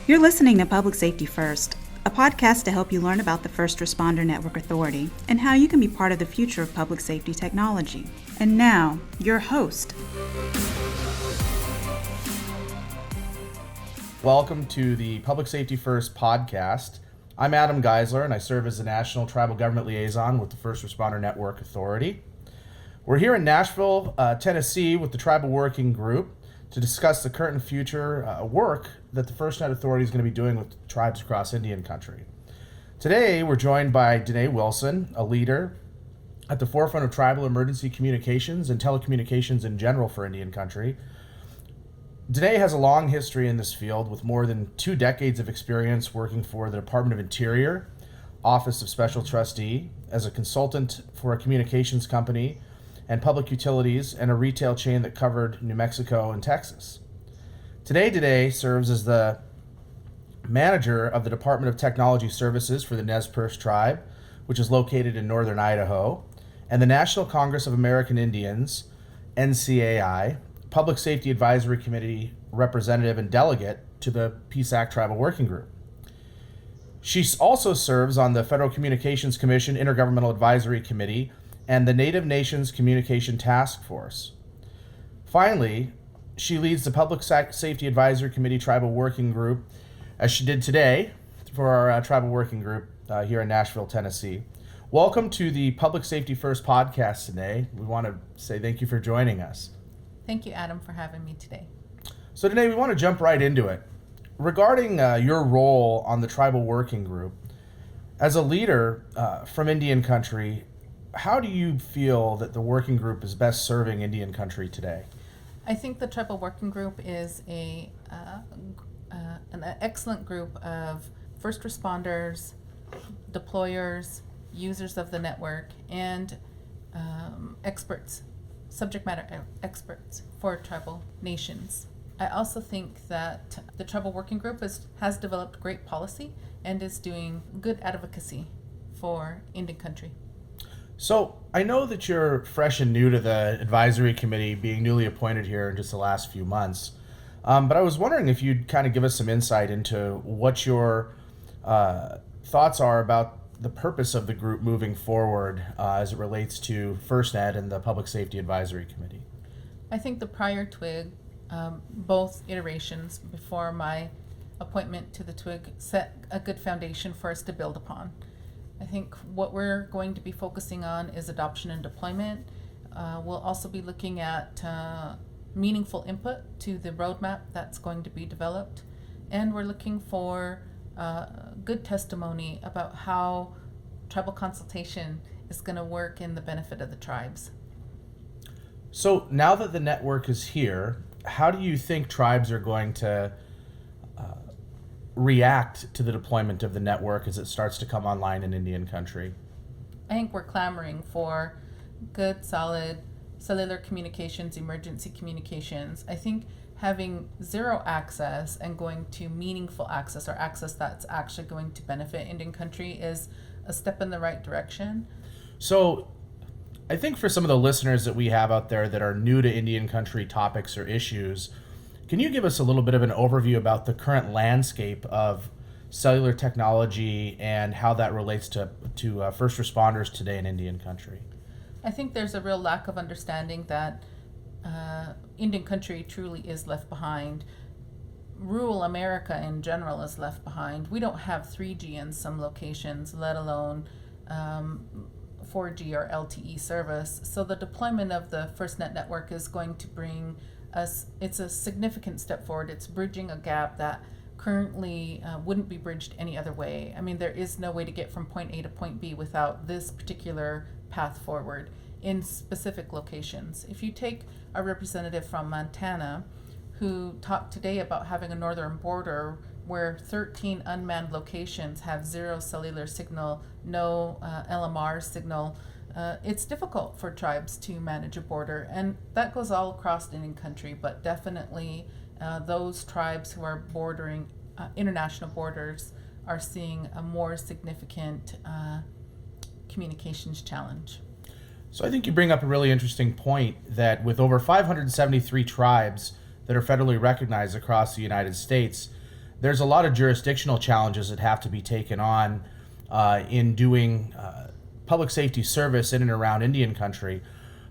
You're listening to Public Safety First, a podcast to help you learn about the First Responder Network Authority and how you can be part of the future of public safety technology. And now, your host. Welcome to the Public Safety First podcast. I'm Adam Geisler, and I serve as the National Tribal Government Liaison with the First Responder Network Authority. We're here in Nashville, Tennessee with the Tribal Working Group to discuss the current and future work that the FirstNet Authority is going to be doing with tribes across Indian country. Today, we're joined by Danae Wilson, a leader at the forefront of tribal emergency communications and telecommunications in general for Indian country. Danae has a long history in this field with more than 2 decades of experience working for the Department of Interior, Office of Special Trustee, as a consultant for a communications company and public utilities and a retail chain that covered New Mexico and Texas. Today, Danae serves as the manager of the Department of Technology Services for the Nez Perce Tribe, which is located in northern Idaho, and the National Congress of American Indians, NCAI, Public Safety Advisory Committee representative and delegate to the PSAC Tribal Working Group. She also serves on the Federal Communications Commission Intergovernmental Advisory Committee and the Native Nations Communication Task Force. Finally, she leads the Public Safety Advisory Committee Tribal Working Group, as she did today for our Tribal Working Group here in Nashville, Tennessee. Welcome to the Public Safety First podcast today. We want to say thank you for joining us. Thank you, Adam, for having me today. So today we want to jump right into it. Regarding your role on the Tribal Working Group, as a leader from Indian country, how do you feel that the working group is best serving Indian country today? I think the Tribal Working Group is an excellent group of first responders, deployers, users of the network, and experts, subject matter experts for tribal nations. I also think that the Tribal Working Group has developed great policy and is doing good advocacy for Indian country. So I know that you're fresh and new to the advisory committee, being newly appointed here in just the last few months. But I was wondering if you'd kind of give us some insight into what your thoughts are about the purpose of the group moving forward as it relates to FirstNet and the Public Safety Advisory Committee. I think the prior TWIG, both iterations before my appointment to the TWIG, set a good foundation for us to build upon. I think what we're going to be focusing on is adoption and deployment. We'll also be looking at meaningful input to the roadmap that's going to be developed. And we're looking for good testimony about how tribal consultation is going to work in the benefit of the tribes. So now that the network is here, how do you think tribes are going to react to the deployment of the network as it starts to come online in Indian country? I think we're clamoring for good, solid cellular communications, emergency communications. I think having zero access and going to meaningful access, or access that's actually going to benefit Indian country, is a step in the right direction. So I think for some of the listeners that we have out there that are new to Indian country topics or issues, can you give us a little bit of an overview about the current landscape of cellular technology and how that relates to first responders today in Indian country? I think there's a real lack of understanding that Indian country truly is left behind. Rural America in general is left behind. We don't have 3G in some locations, let alone 4G or LTE service. So the deployment of the FirstNet network is going to bring us, it's a significant step forward. It's bridging a gap that currently wouldn't be bridged any other way. I mean, there is no way to get from point A to point B without this particular path forward in specific locations. If you take a representative from Montana who talked today about having a northern border where 13 unmanned locations have zero cellular signal, no LMR signal, it's difficult for tribes to manage a border, and that goes all across Indian country, but definitely those tribes who are bordering international borders are seeing a more significant communications challenge. So I think you bring up a really interesting point that with over 573 tribes that are federally recognized across the United States, there's a lot of jurisdictional challenges that have to be taken on in doing public safety service in and around Indian country.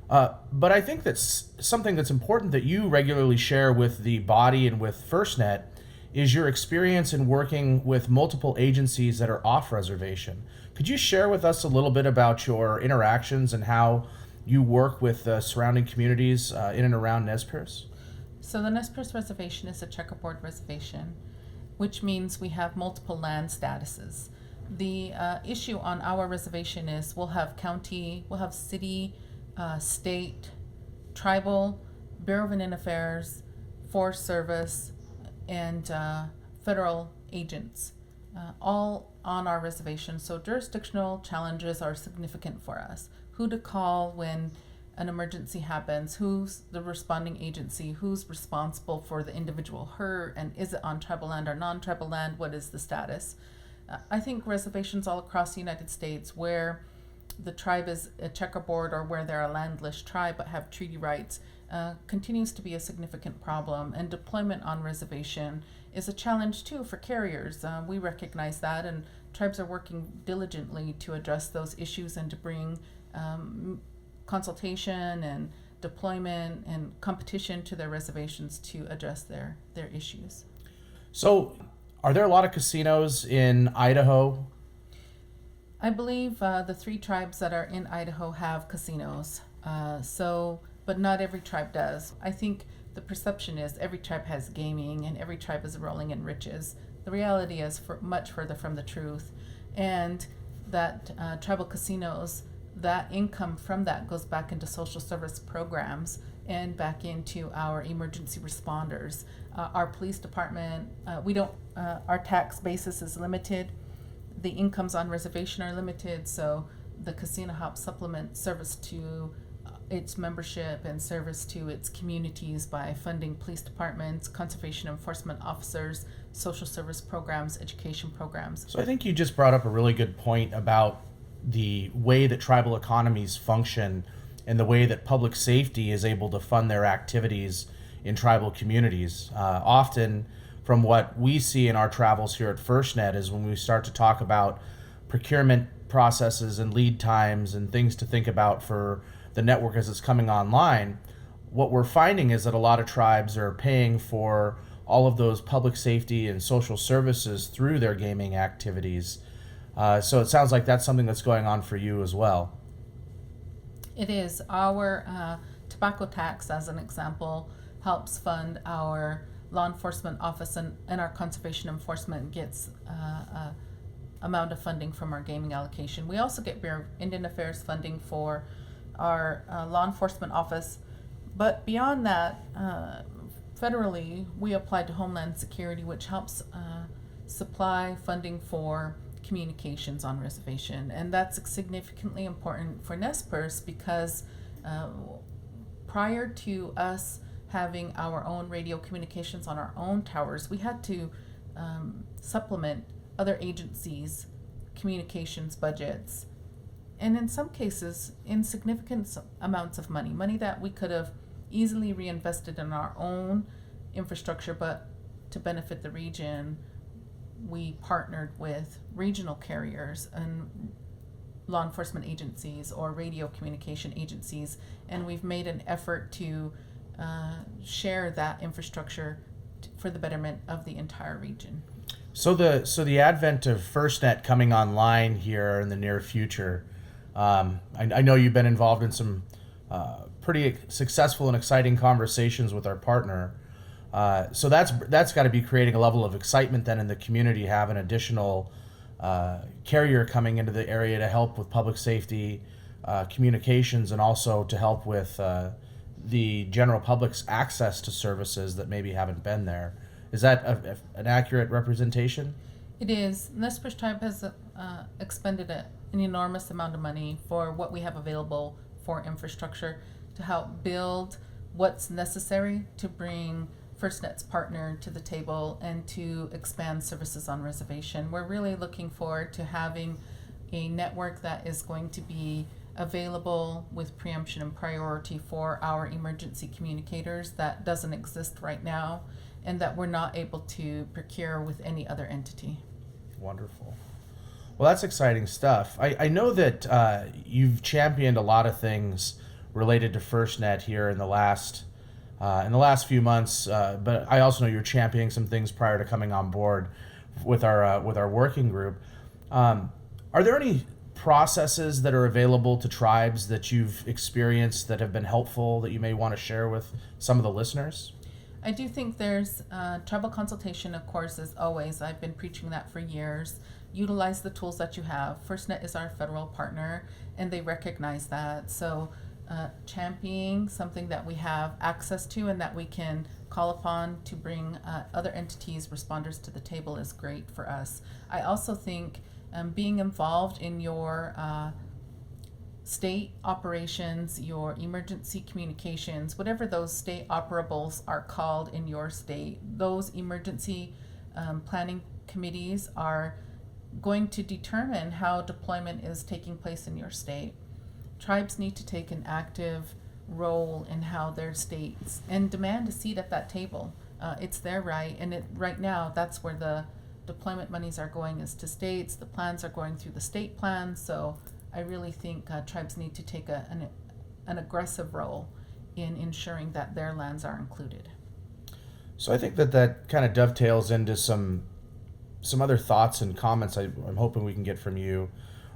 But I think that's something that's important that you regularly share with the body and with FirstNet is your experience in working with multiple agencies that are off reservation. Could you share with us a little bit about your interactions and how you work with surrounding communities in and around Nez Perce? So the Nez Perce Reservation is a checkerboard reservation, which means we have multiple land statuses. The issue on our reservation is we'll have county, we'll have city, state, tribal, Bureau of Indian Affairs, Forest Service, and federal agents, all on our reservation. So jurisdictional challenges are significant for us. Who to call when an emergency happens, who's the responding agency, who's responsible for the individual hurt, and is it on tribal land or non-tribal land, what is the status? I think reservations all across the United States where the tribe is a checkerboard or where they're a landless tribe but have treaty rights continues to be a significant problem, and deployment on reservation is a challenge too for carriers. We recognize that, and tribes are working diligently to address those issues and to bring consultation and deployment and competition to their reservations to address their issues. So, are there a lot of casinos in Idaho? I believe the 3 tribes that are in Idaho have casinos. But not every tribe does. I think the perception is every tribe has gaming and every tribe is rolling in riches. The reality is much further from the truth, and that tribal casinos, that income from that goes back into social service programs and back into our emergency responders. Our police department, our tax basis is limited. The incomes on reservation are limited, so the casino helps supplement service to its membership and service to its communities by funding police departments, conservation enforcement officers, social service programs, education programs. So I think you just brought up a really good point about the way that tribal economies function and the way that public safety is able to fund their activities in tribal communities. Often, from what we see in our travels here at FirstNet, is when we start to talk about procurement processes and lead times and things to think about for the network as it's coming online, what we're finding is that a lot of tribes are paying for all of those public safety and social services through their gaming activities. So it sounds like that's something that's going on for you as well. It is. Our tobacco tax, as an example, helps fund our law enforcement office, and our conservation enforcement gets amount of funding from our gaming allocation. We also get Bureau of Indian Affairs funding for our law enforcement office, but beyond that, federally, we applied to Homeland Security, which helps supply funding for communications on reservation, and that's significantly important for Nez Perce because prior to us having our own radio communications on our own towers, we had to supplement other agencies' communications budgets, and in some cases insignificant amounts of money that we could have easily reinvested in our own infrastructure, but to benefit the region, we partnered with regional carriers and law enforcement agencies or radio communication agencies, and we've made an effort to share that infrastructure for the betterment of the entire region. So the advent of FirstNet coming online here in the near future, I know you've been involved in some pretty successful and exciting conversations with our partner. So that's got to be creating a level of excitement then in the community, have an additional carrier coming into the area to help with public safety, communications, and also to help with the general public's access to services that maybe haven't been there. Is that an accurate representation? It is. Nez Perce Tribe has expended an enormous amount of money for what we have available for infrastructure to help build what's necessary to bring FirstNet's partner to the table and to expand services on reservation. We're really looking forward to having a network that is going to be available with preemption and priority for our emergency communicators that doesn't exist right now. and that we're not able to procure with any other entity. Wonderful. Well, that's exciting stuff. I know that you've championed a lot of things related to FirstNet here in the last few months, but I also know you're championing some things prior to coming on board with our working group. Are there any processes that are available to tribes that you've experienced that have been helpful that you may want to share with some of the listeners? I do think there's tribal consultation, of course, as always. I've been preaching that for years. Utilize the tools that you have. FirstNet is our federal partner, and they recognize that. So championing something that we have access to and that we can call upon to bring other entities, responders to the table is great for us. I also think being involved in your state operations, your emergency communications, whatever those state operables are called in your state, those emergency planning committees are going to determine how deployment is taking place in your state. Tribes need to take an active role in how their states and demand a seat at that table. It's their right, and right now that's where the deployment monies are going, is to states. The plans are going through the state plans, so I really think tribes need to take an aggressive role in ensuring that their lands are included. So I think that kind of dovetails into some other thoughts and comments I'm hoping we can get from you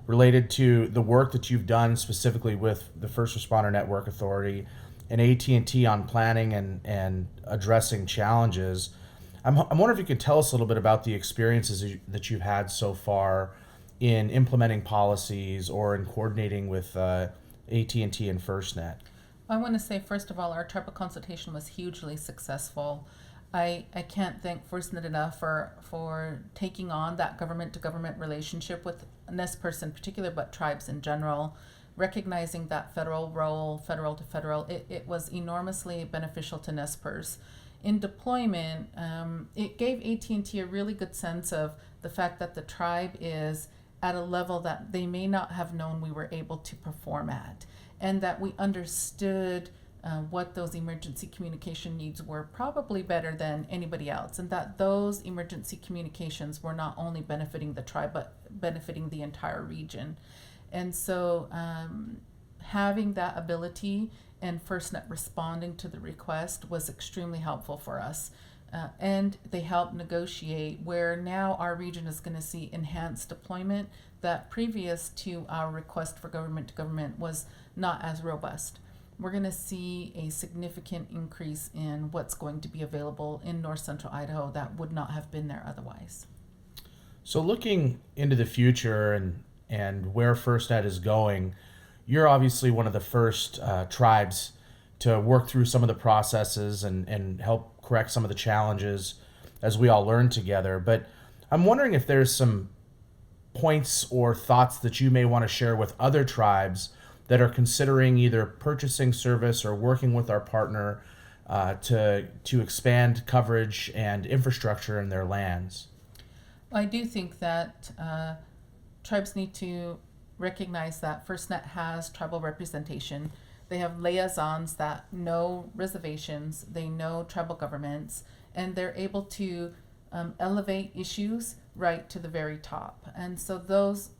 related to the work that you've done specifically with the First Responder Network Authority and AT&T on planning and addressing challenges. I'm wondering if you could tell us a little bit about the experiences that you've had so far in implementing policies or in coordinating with AT&T and FirstNet. I want to say, first of all, our tribal consultation was hugely successful. I can't thank FirstNet enough for taking on that government-to-government relationship with Nez Perce in particular, but tribes in general, recognizing that federal role, federal to federal. It was enormously beneficial to Nez Perce. In deployment, it gave AT&T a really good sense of the fact that the tribe is at a level that they may not have known we were able to perform at, and that we understood what those emergency communication needs were probably better than anybody else, and that those emergency communications were not only benefiting the tribe but benefiting the entire region. And so having that ability and FirstNet responding to the request was extremely helpful for us. And they helped negotiate where now our region is going to see enhanced deployment that previous to our request for government to government was not as robust. We're going to see a significant increase in what's going to be available in north central Idaho that would not have been there otherwise. So looking into the future and where FirstNet is going, you're obviously one of the first tribes to work through some of the processes and help correct some of the challenges as we all learn together. But I'm wondering if there's some points or thoughts that you may want to share with other tribes that are considering either purchasing service or working with our partner to expand coverage and infrastructure in their lands. I do think that tribes need to recognize that FirstNet has tribal representation. They have liaisons that know reservations, they know tribal governments, and they're able to elevate issues right to the very top. And so those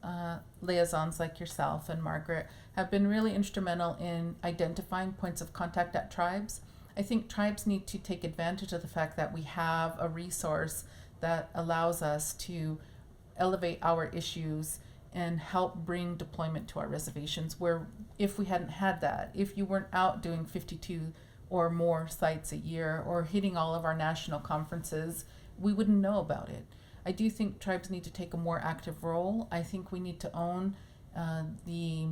liaisons like yourself and Margaret have been really instrumental in identifying points of contact at tribes. I think tribes need to take advantage of the fact that we have a resource that allows us to elevate our issues and help bring deployment to our reservations, where if we hadn't had that, if you weren't out doing 52 or more sites a year or hitting all of our national conferences, we wouldn't know about it. I do think tribes need to take a more active role. I think we need to own the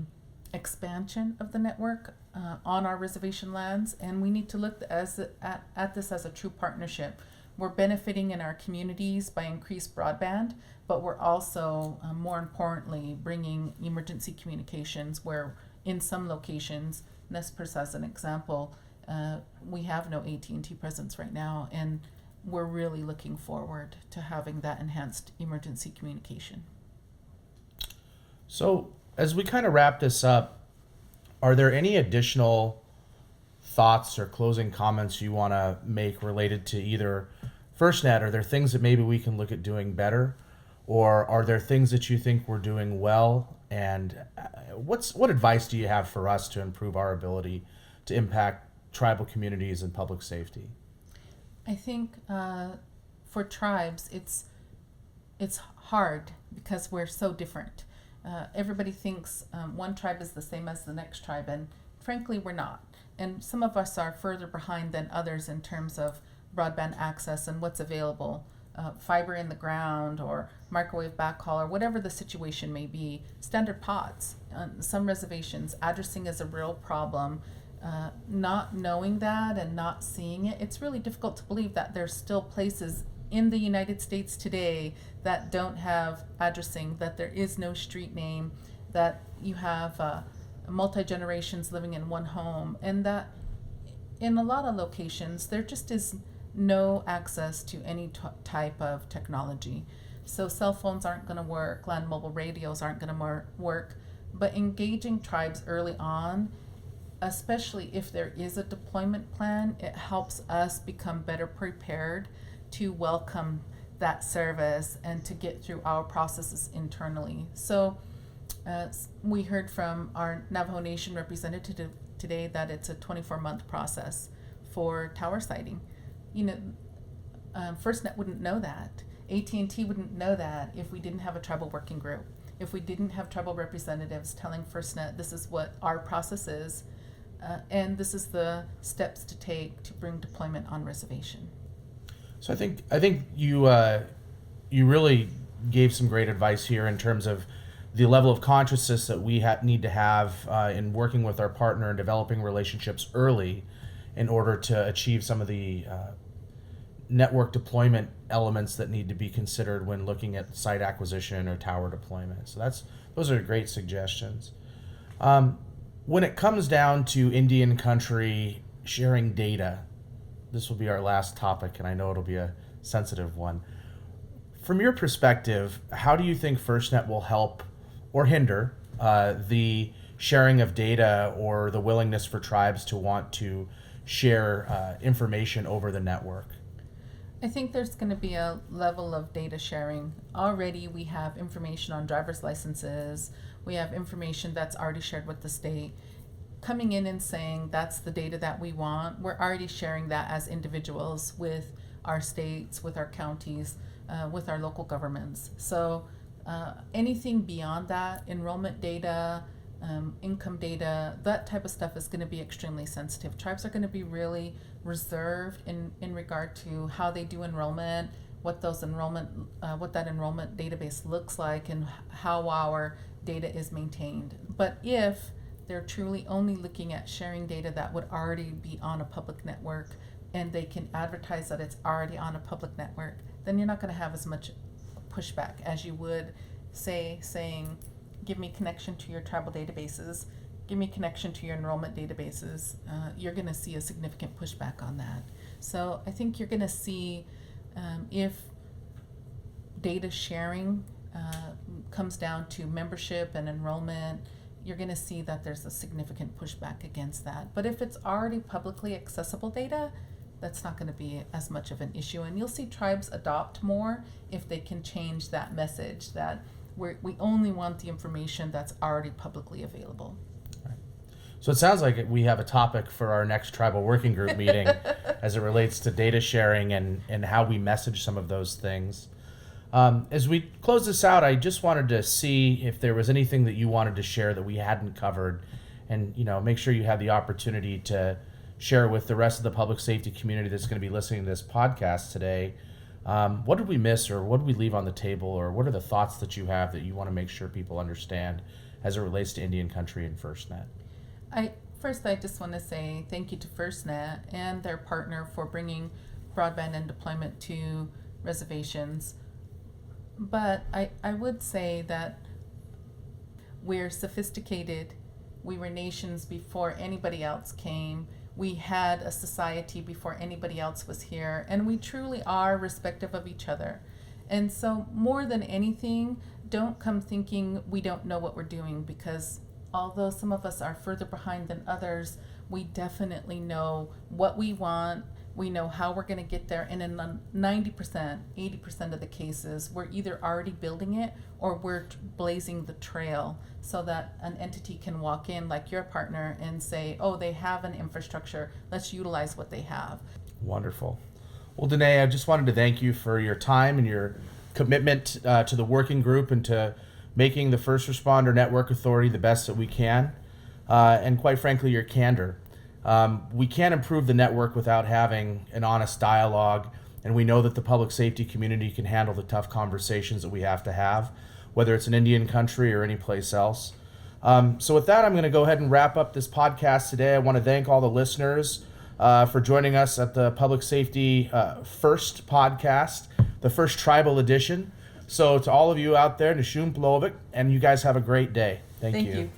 expansion of the network on our reservation lands, and we need to look at this as a true partnership. We're benefiting in our communities by increased broadband, but we're also, more importantly, bringing emergency communications where in some locations, Nez Perce as an example, we have no AT&T presence right now, and we're really looking forward to having that enhanced emergency communication. So as we kind of wrap this up, are there any additional thoughts or closing comments you want to make related to either FirstNet? Are there things that maybe we can look at doing better, or are there things that you think we're doing well? And what advice do you have for us to improve our ability to impact tribal communities and public safety? I think for tribes, it's hard because we're so different. Everybody thinks one tribe is the same as the next tribe, and frankly, we're not. And some of us are further behind than others in terms of broadband access and what's available. Fiber in the ground or microwave backhaul or whatever the situation may be. Standard pods. On some reservations, addressing is a real problem. Not knowing that and not seeing it, it's really difficult to believe that there's still places in the United States today that don't have addressing, that there is no street name, that you have multi-generations living in one home, and that in a lot of locations there just is no access to any type of technology. So cell phones aren't going to work, land mobile radios aren't going to work, but engaging tribes early on, especially if there is a deployment plan, it helps us become better prepared to welcome that service and to get through our processes internally. So we heard from our Navajo Nation representative today that it's a 24-month process for tower siting. FirstNet wouldn't know that. AT&T wouldn't know that if we didn't have a tribal working group, if we didn't have tribal representatives telling FirstNet this is what our process is, and this is the steps to take to bring deployment on reservation. So I think you really gave some great advice here in terms of the level of consciousness that we need to have in working with our partner and developing relationships early in order to achieve some of the network deployment elements that need to be considered when looking at site acquisition or tower deployment. So those are great suggestions. When it comes down to Indian country sharing data, this will be our last topic, and I know it'll be a sensitive one. From your perspective, how do you think FirstNet will help or hinder the sharing of data or the willingness for tribes to want to share information over the network? I think there's going to be a level of data sharing. Already we have information on driver's licenses. We have information that's already shared with the state. Coming in and saying that's the data that we want, we're already sharing that as individuals with our states, with our counties, with our local governments. So anything beyond that, enrollment data, income data, that type of stuff is going to be extremely sensitive. Tribes are going to be really reserved in regard to how they do enrollment, what that enrollment database looks like, and how our data is maintained. But if they're truly only looking at sharing data that would already be on a public network, and they can advertise that it's already on a public network, then you're not going to have as much pushback as you would saying, give me connection to your tribal databases, give me connection to your enrollment databases. You're going to see a significant pushback on that. So I think you're going to see if data sharing comes down to membership and enrollment, you're going to see that there's a significant pushback against that. But if it's already publicly accessible data, that's not going to be as much of an issue. And you'll see tribes adopt more if they can change that message that we only want the information that's already publicly available. Right. So it sounds like we have a topic for our next tribal working group meeting as it relates to data sharing and how we message some of those things. As we close this out, I just wanted to see if there was anything that you wanted to share that we hadn't covered, and make sure you have the opportunity to share with the rest of the public safety community that's going to be listening to this podcast today. What did we miss, or what did we leave on the table, or what are the thoughts that you have that you want to make sure people understand as it relates to Indian country and FirstNet? First, I just want to say thank you to FirstNet and their partner for bringing broadband and deployment to reservations. But I would say that we're sophisticated. We were nations before anybody else came. We had a society before anybody else was here. And we truly are respectful of each other. And so more than anything, don't come thinking we don't know what we're doing, because although some of us are further behind than others, we definitely know what we want. We know how we're going to get there. And in 90%, 80% of the cases, we're either already building it or we're blazing the trail so that an entity can walk in like your partner and say, oh, they have an infrastructure. Let's utilize what they have. Wonderful. Well, Danae, I just wanted to thank you for your time and your commitment to the working group and to making the First Responder Network Authority the best that we can, and quite frankly, your candor. We can't improve the network without having an honest dialogue, and we know that the public safety community can handle the tough conversations that we have to have, whether it's in Indian country or any place else. So with that, I'm going to go ahead and wrap up this podcast today. I want to thank all the listeners for joining us at the Public Safety First podcast, the first tribal edition. So to all of you out there, Nishum Plovik, and you guys have a great day. Thank you.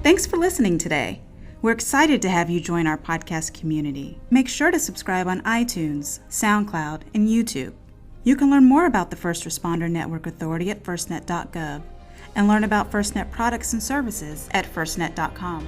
Thanks for listening today. We're excited to have you join our podcast community. Make sure to subscribe on iTunes, SoundCloud, and YouTube. You can learn more about the First Responder Network Authority at firstnet.gov and learn about FirstNet products and services at firstnet.com.